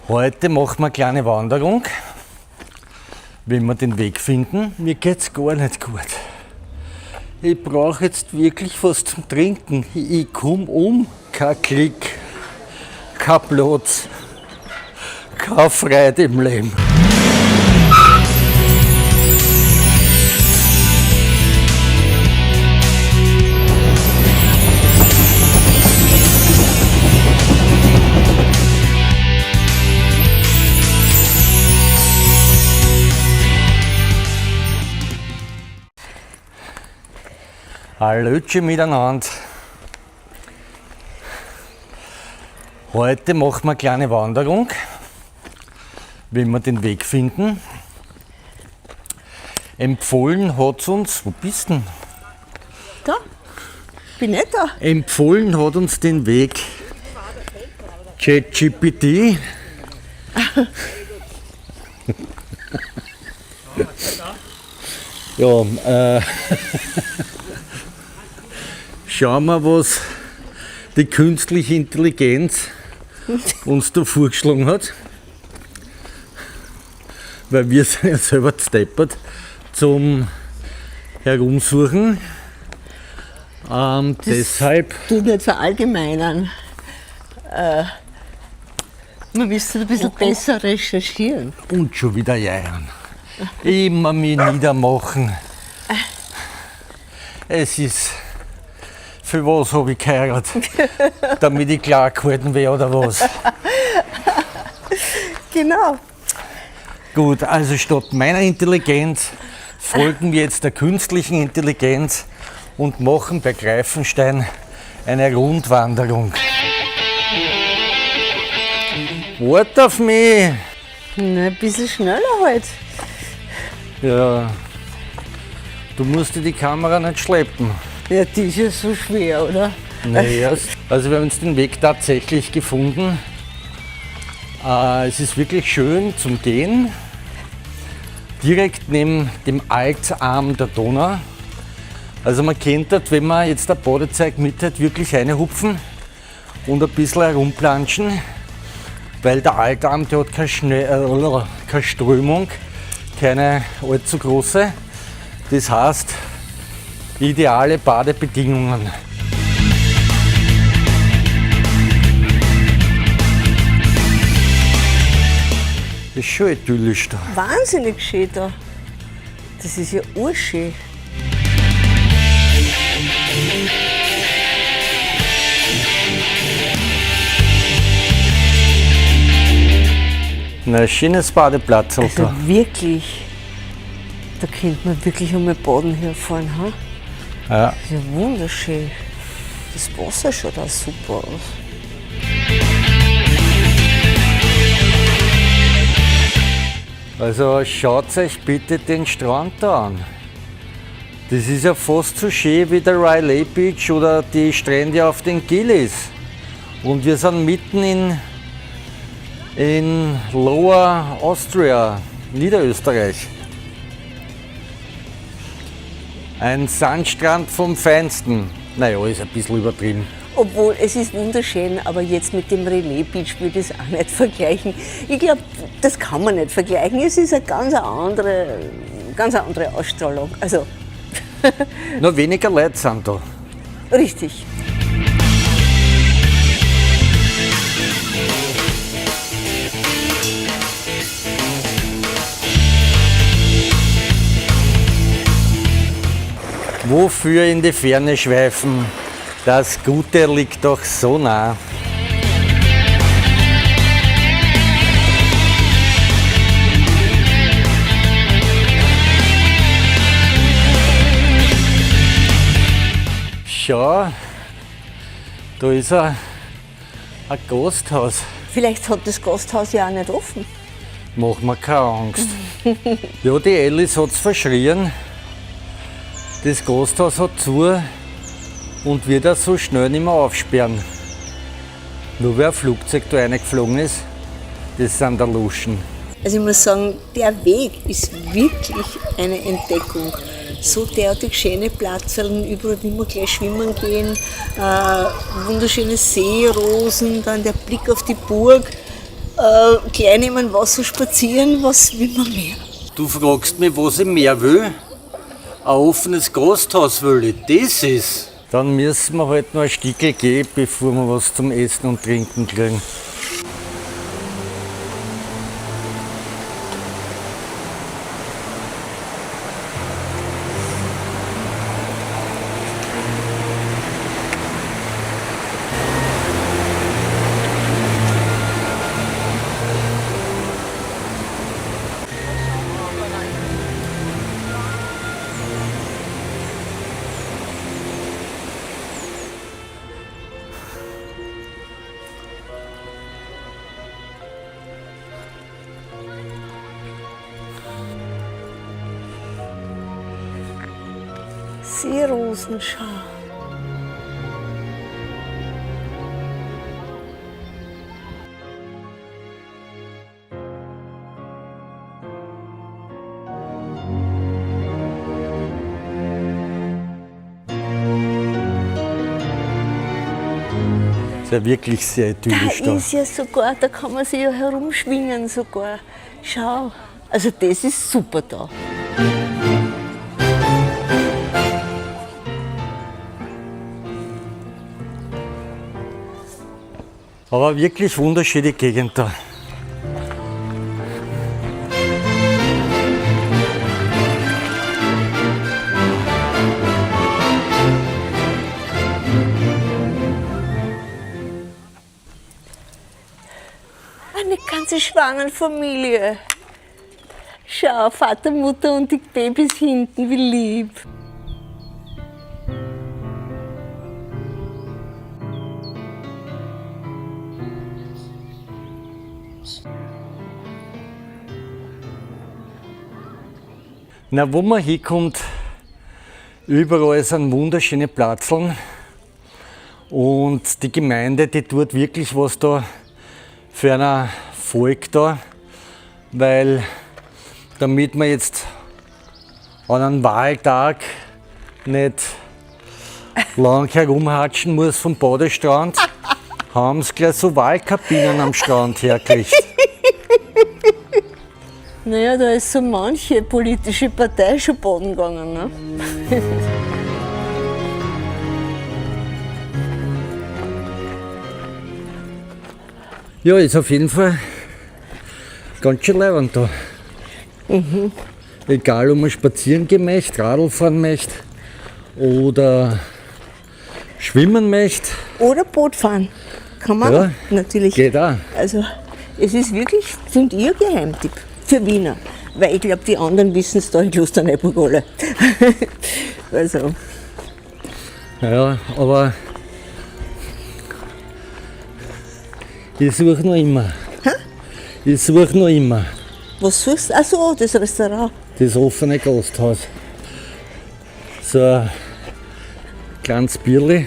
Heute machen wir eine kleine Wanderung, wenn wir den Weg finden. Mir geht's gar nicht gut. Ich brauche jetzt wirklich was zum Trinken. Ich komme um, kein Klick, kein Platz, keine Freude im Leben. Hallöchen miteinander. Heute machen wir eine kleine Wanderung, wenn wir den Weg finden. Empfohlen hat uns, wo bist du denn? Da, bin ich da. Empfohlen hat uns den Weg ChatGPT. Ja, schauen wir, was die künstliche Intelligenz uns da vorgeschlagen hat. Weil wir sind ja selber gesteppert zum Herumsuchen. Deshalb. Du nicht verallgemeinern. Wir müssen ein bisschen besser recherchieren. Und schon wieder jammern. Immer mich niedermachen. Es ist. Für was habe ich geheiratet? Damit ich klar gehalten wäre oder was? Genau. Gut, also statt meiner Intelligenz folgen wir jetzt der künstlichen Intelligenz und machen bei Greifenstein eine Rundwanderung. Wart auf mich! Na, ein bisschen schneller halt. Ja, du musst dir die Kamera nicht schleppen. Ja, die ist ja so schwer, oder? Naja, also wir haben jetzt den Weg tatsächlich gefunden. Es ist wirklich schön zum Gehen. Direkt neben dem Altarm der Donau. Also man kennt das, wenn man jetzt ein Badezeug mit hat, wirklich reinhupfen und ein bisschen herumplanschen. Weil der Altarm, der hat keine Strömung, keine allzu große. Das heißt, ideale Badebedingungen. Das ist schon idyllisch da. Wahnsinnig schön da. Das ist ja urschön. Ein schönes Badeplatz. Also wirklich, da könnte man wirklich einmal baden herfahren. Ha? Ja. Das ist ja wunderschön. Das Wasser schaut auch super aus. Also schaut euch bitte den Strand da an. Das ist ja fast so schön wie der Riley Beach oder die Strände auf den Gillis. Und wir sind mitten in Lower Austria, Niederösterreich. Ein Sandstrand vom Feinsten. Naja, ist ein bisschen übertrieben. Obwohl, es ist wunderschön, aber jetzt mit dem Relais Beach würde ich es auch nicht vergleichen. Ich glaube, das kann man nicht vergleichen. Es ist eine ganz andere Ausstrahlung. Also, Noch weniger Leute sind da. richtig. Wofür in die Ferne schweifen? Das Gute liegt doch so nah. Schau, da ist ein Gasthaus. Vielleicht hat das Gasthaus ja auch nicht offen. Mach mir keine Angst. Ja, die Alice hat es verschrien. Das Gasthaus hat zu und wird auch so schnell nicht mehr aufsperren. Nur weil ein Flugzeug da reingeflogen ist, das sind der Luschen. Also ich muss sagen, der Weg ist wirklich eine Entdeckung. So derartig schöne Platzerln, überall wie wir gleich schwimmen gehen, wunderschöne Seerosen, dann der Blick auf die Burg. Gleich neben Wasser spazieren, was will man mehr? Du fragst mich, was ich mehr will? Ein offenes Gasthaus will ich, das ist. Dann müssen wir halt noch ein Stückchen gehen, bevor wir was zum Essen und Trinken kriegen. Seerosenschau. Ist ja wirklich sehr idyllisch da. Ist ja sogar, da kann man sich ja herumschwingen sogar. Schau, also das ist super da. Aber wirklich wunderschöne Gegend da. Eine ganze Schwanenfamilie. Schau, Vater, Mutter und die Babys hinten, wie lieb. Na, wo man hinkommt, überall sind wunderschöne Platzeln und die Gemeinde, die tut wirklich was da für ein Volk da, weil damit man jetzt an einem Wahltag nicht lang herumhatschen muss vom Badestrand, haben sie gleich so Wahlkabinen am Strand hergekriegt. Naja, da ist so manche politische Partei schon baden gegangen. Ne? Ja, ist auf jeden Fall ganz schön leibend da. Egal, ob man spazieren gehen möchte, Radl fahren möchte oder schwimmen möchte. Oder Boot fahren. Kann man Ja, natürlich. geht auch. Also, es ist wirklich, finde ich, ein Geheimtipp für Wiener. Weil ich glaube, die anderen wissen es da in Klosterneuburg alle. Also, Ja, aber ich suche noch immer. Ich suche noch immer was suchst du? Ach so, das Restaurant. das offene Gasthaus. So ein kleines Bierli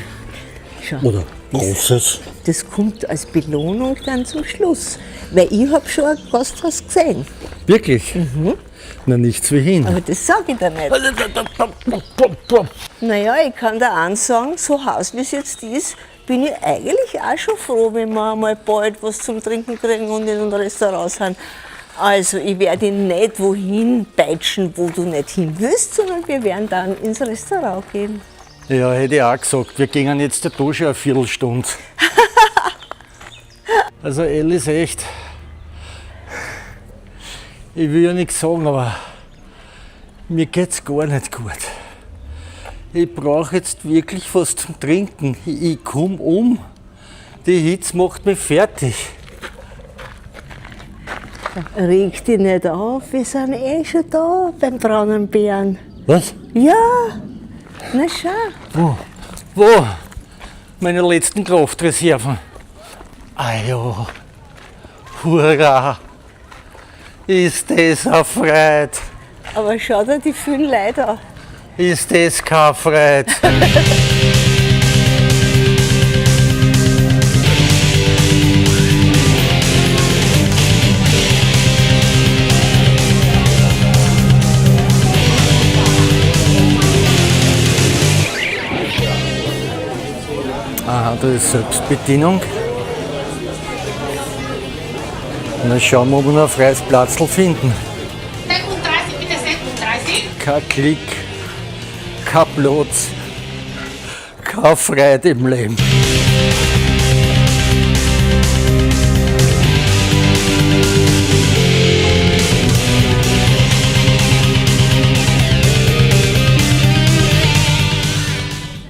Schau, oder großes. das kommt als Belohnung dann zum Schluss. Weil ich habe schon ein Gasthaus gesehen. Wirklich? Na, nichts wie hin. Aber das sage ich dir nicht. Naja, ich kann dir eins sagen, so Haus wie es jetzt ist, bin ich eigentlich auch schon froh, wenn wir einmal bald was zum Trinken kriegen und in einem Restaurant sind. Also, ich werde dich nicht wohin peitschen, wo du nicht hin willst, sondern wir werden dann ins Restaurant gehen. Ja, hätte ich auch gesagt. Wir gehen jetzt da schon eine Viertelstunde. Also, Elli ist echt. Ich will ja nichts sagen, aber mir geht's gar nicht gut. Ich brauche jetzt wirklich was zum Trinken. Ich komme um. Die Hitze macht mich fertig. Reg dich nicht auf, wir sind eh schon da beim braunen Bären. Was? Ja, na schau. Wo? Meine letzten Kraftreserven. Ah ja. Hurra! Ist das eine Freude? Aber schau dir die vielen Leute an. Ist das keine Freude? Aha, da ist Selbstbedienung. Dann schauen wir, ob wir noch ein freies Platzl finden. 36, bitte 36. Kein Klick, kein Platz, keine Freude im Leben.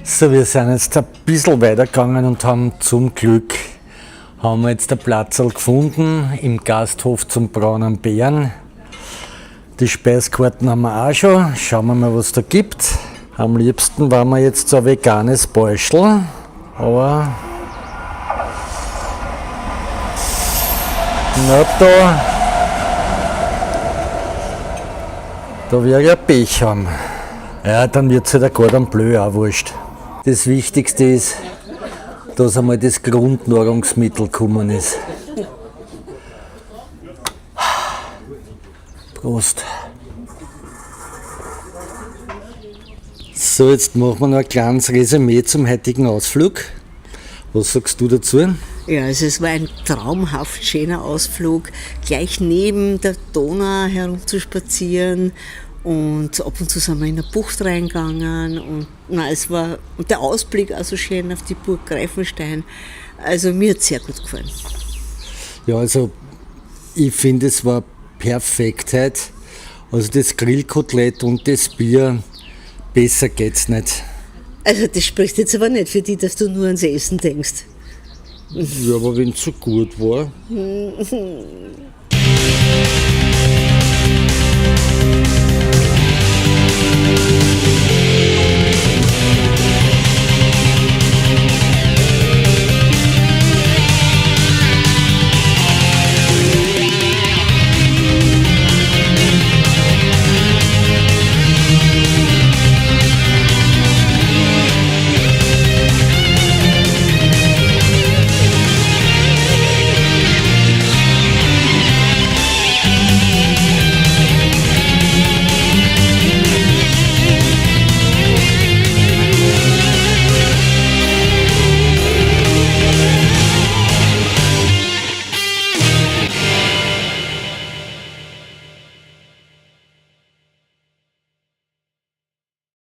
So, wir sind jetzt ein bisschen weitergegangen und haben zum Glück jetzt ein Platzl gefunden im Gasthof zum Braunen Bären. Die Speiskarten haben wir auch schon. Schauen wir mal, was da gibt. Am liebsten waren wir jetzt so ein veganes Bäuschel, aber na da wäre ja Pech haben. Ja, dann wird es halt ein Gordon Bleu auch wurscht. Das Wichtigste ist, dass einmal das Grundnahrungsmittel gekommen ist. Prost. So, jetzt machen wir noch ein kleines Resümee zum heutigen Ausflug. Was sagst du dazu? Ja, also es war ein traumhaft schöner Ausflug, gleich neben der Donau herumzuspazieren. Und ab und zu sind wir in eine Bucht reingegangen und der Ausblick auch so schön auf die Burg Greifenstein. Also mir hat es sehr gut gefallen. Ja, also ich finde, es war perfekt heute. Also das Grillkotelett und das Bier, besser geht's nicht. Also das spricht jetzt aber nicht für dich, dass du nur ans Essen denkst. Ja, aber wenn es so gut war.